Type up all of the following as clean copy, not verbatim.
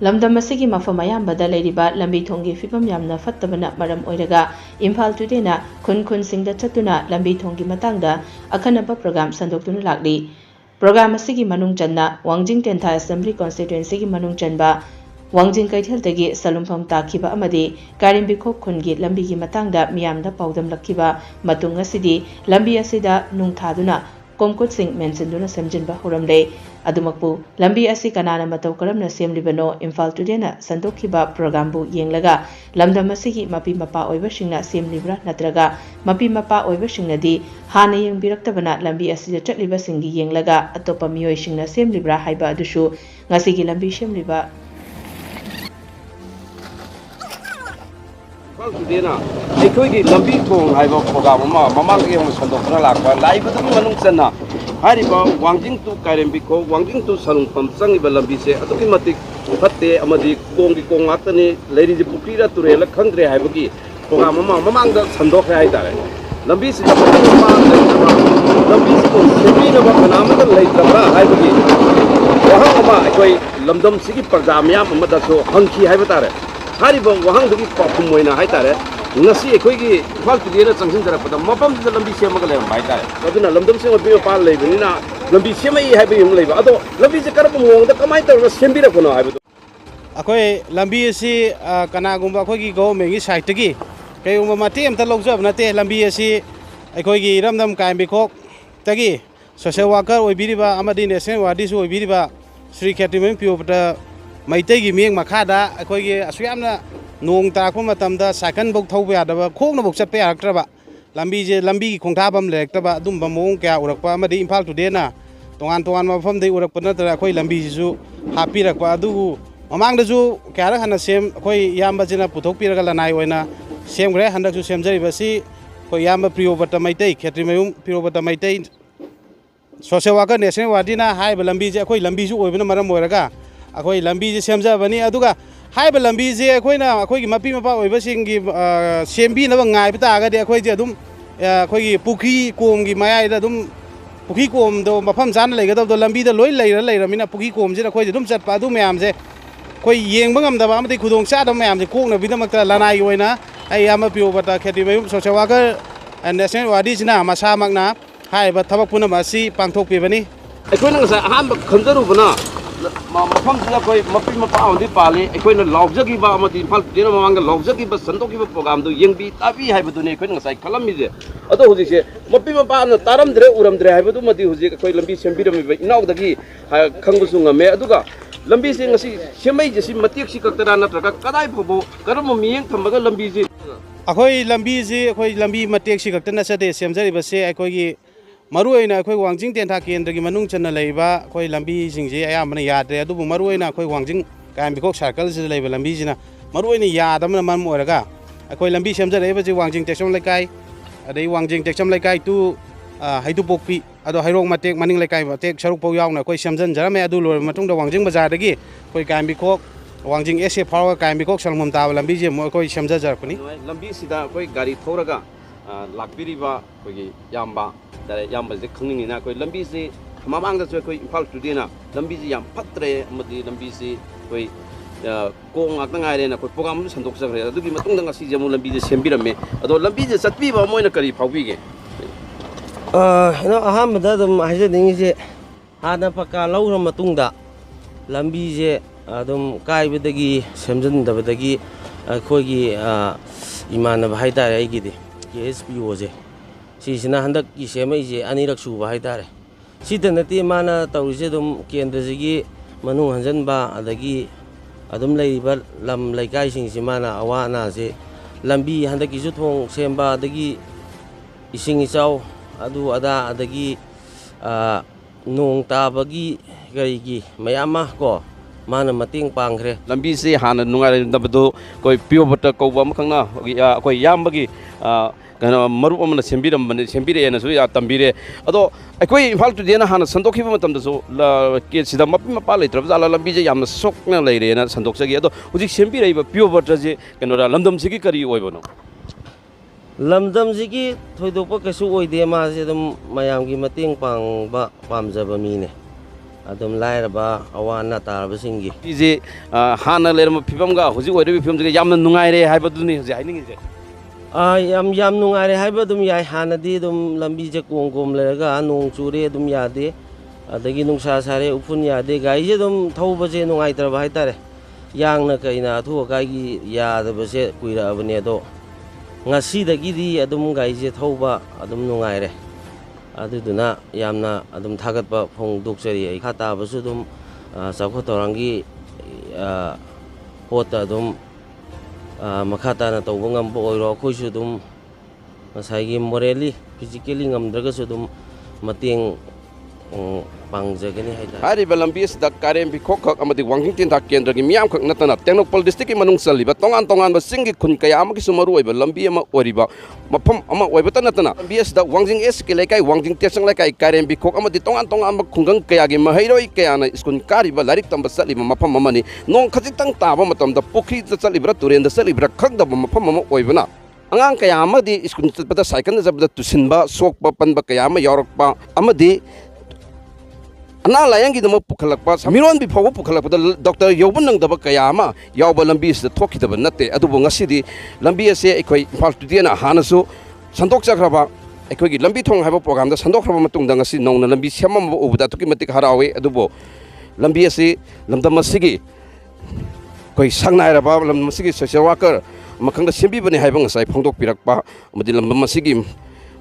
lamdam asigi mafam ayambada leiriba lambi thonggi fibam yamna fattabana maram oiraga Imphal today na khun singda chatuna lambi thonggi matangda akhanaba program sandoktuna lakli program asigi manung channa wangjing tentha assembly constituency gi manung chanba wangjing kaithaldagi salumpham takhiba amadi karimbikhok khungi lambi gi matangda miyamda paudam lakhiba matung asidi lambi asida nungthaduna komkut sing mentionduna semjinba horamle adumakpu lambi asi kanana matau karamna semlibano Imphal today na sandokhiba program bu yenglaga lamdam asigi mapi mapa oiba singna semlibra natraga mapi mapa oiba singnadi hana yengbiraktabana lambi asida chatliba singi yenglaga atopa miyoi singna semlibra haiba adushu ngasigi lambi semliba today na Eikhoigi Lambi Thong haiba program mamang ge hong sandokna lakwa live dum manung channa hariba wangjing tu kairembiko wangjing tu salungpham changiba lambi se atuki matik fatte amadi konggi kongatani leiri ji pukrira turela khangre haibagi program mamang da sandokha hai tare lambi se lambi se ko semina ba kanama da leiramle haibagi wahang ama koi lamdam sigi parjamya amada so hangki haiba tare hariba wahang dugi pakhum moina hai tare ngasi Eikhoigi Imphal today na changsin jarakpada mapam da lambi semaga leram bai tare aduna lamdam sema bi pa leibani na lambi semai haiba yum leiba ado lambi je karab mong da kamai tar sembira kono haiba akoi lambi asi kanagumba akhoigi government gi side gi kayumba mate amta logjab nate lambi asi Eikhoigi ramdam kaimbikhok tagi social worker oibiriba amadi national wadi su oibiriba Sri Khatimim Piopata maitai gi mieng makhada Eikhoigi asuyamna nong tarakpa matamda cycle bok thauba yadaba khongna bok chatpa yaraktraba lambi je lambi gi khongthabam lektaba adumba mong kya urakpa amadi Imphal today na tongan mafam dei urakpa natra akhoi lambi jisu hapirakpa adu mamang da ju kya hana sem akhoi yamba jina puthok piraga lanai oina sem gre handak ju semjari basi khoi yamba Priyobata maitai Khatrimayum Priyobata maitai social worker national wadina haiba lambi je akhoi lambi ju oibna maram oiraga akhoi lambi je semja bani aduga haiba lambi je akhoi gi mapi mapa oiba singi sembi na ngai bita ga de akhoi je adum akhoi gi pukhi kom gi mayai da adum pukhi kom do mafam jan leiga do lambi da loi leiramina pukhi kom je akhoi adum chatpa adu mayam je akhoi yengba ngamda ba amati khudong cha da mayam je kokna bidamakta lanai oina ai ama Priyobata Khatimayum social worker and national wadi jina masa makna haiba thabak puna masi pangthok pibani akhoi na sa aham khanjarubana mafam sila koi mapi mapa andi pali akhoi laujagi ba amati Imphal today na mamang laujagi ba sandoki ba program do yengbi tabi haiba dune akhoi ngasai khalam mi je ado huji se mapi mapa na taramdre uramdre haiba du mati huji akhoi lambi sembirami ba inaudagi khangbusu ngame aduga lambi se ngasi semai je si matik si kaktara na traka kadai phobo karam mieng thambaga lambi je akhoi lambi matik si kaktana sade semjari ba se akhoi gi maruina akhoi wangjing tentha kendra gi manung channa leiba akhoi lambi singje ayamana yadre adubu maruina akhoi wangjing kaimbikhok circle se leiba lambi jina maruina yadamna mam oraga akhoi lambi semjare ba ji wangjing teksom laikai adai wangjing teksom laikai tu haidu pokpi ado hairong matek maning laikai matek saruk pau yauna akhoi semjan jarame adu lor matung da wangjing bazar dagi akhoi kaimbikhok wangjing ese phawa kaimbikhok salmum ta lambi je mo akhoi semja jarpani lambi sida akhoi gari thoraga lakpiriba akhoi yamba dare yamba je khangni na koi lambi se mamang da koi Imphal today na lambi ji yam phatre amadi lambi se koi kong ak ngai re na koi program sandok sakre adugi matung da ngasi jamu lambi je sembirame ado lambi je satpi ba moina kari phaubi ge no aham da dum haje dingi je hana paka laura matungda lambi je adum kai bedagi semjan da bedagi khoi gi imana ba haida ai gi de KSPO je sisina handak ki semai je anirak suba haitare sida nati mana tawrise dum kendra jigi manung hanjan ba adagi adum leiba lam laikai sing simana awana je lambi handak ki thong semba adagi ising isau adu ada adagi nong tabagi garigi mayama ko mana mating pangre lambi se hana nungai dabdo koi Priyobata ko ba makhangna koi yambagi kena marup amana sembire su ya tambire ado akoi Imphal today na hana sandok khiba matam da so la ke sida mapi mapa leitrab zala lambi je yamna sokna leire na sandok sagi ado hujik sembire ba pure water je kena ra lamdam sigi kari oibono lamdam sigi thoidokpa kasu oide ma se dum mayam gi mating pang ba pamjaba mi ne adum lairaba awana tarba singi je hana leram phibam ga hujik oide phibam je yamna nungai re haiba duni je haining je yam nungaire haiba dum yai hanadi dum lambi je kongkom lerga nong chure dum yade adagi nungsa sare upun yade gai je dum thauba je nungai tarba hai tare yangna kaina thu kai gi yadaba se kuira abne do ngasi dagi di adum gai je thauba adum nungaire aduduna yamna adum thagatba phong duksari ai khata basu dum sakho torangi pota dum makata na tawba ngamba oiro khoisu dum masai morally physically ngamdragasu dum mating pangjagani haida hari balambi da karem bi khok amadi wanging tin thak kendra gi miam khak natana tengnopal district ki manung saliba tongan tongan ba singi khun kaya amaki sumaru oiba lambi ama oriba mafam ama oiba tanatana bs da wangjing s ki lekai wangjing tesang lekai karem bi khok amadi tongan tongan ama khungang kaya gi mahairoi kaya na skun kari ba larik tamba saliba mafam amani nong khajitang taba matam da pokhi da salibra turen da salibra khak da mafam ama oibana angang kaya amadi skun pada cycle da zabda tusinba sokpa panba kaya ama yorokpa amadi ana layangi dama pukhalakpa samiron bi phawo pukhalakpa doctor yoban nang daba kaya ama yawba lambi is thoki daba natte adubo ngasidi lambi ase ekhoi Imphal today na hanasu sandok chakraba ekhoi gi lambi thong haiba program da sandok raba matung da ngasi nongna lambi semam ubda tuki matik harawe adubo lambi ase lamdam masigi koi sangnai raba lamdam masigi social worker makhang da sembi bani haiba ngasai phongdok pirakpa amadi lamdam masigi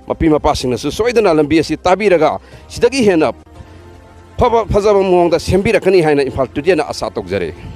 mapi mapasing na su soidana lambi ase tabiraga sidagi hena फजब मुंग दा सेंबिरकनी हाइना Imphal today ना आशा तोकजरे।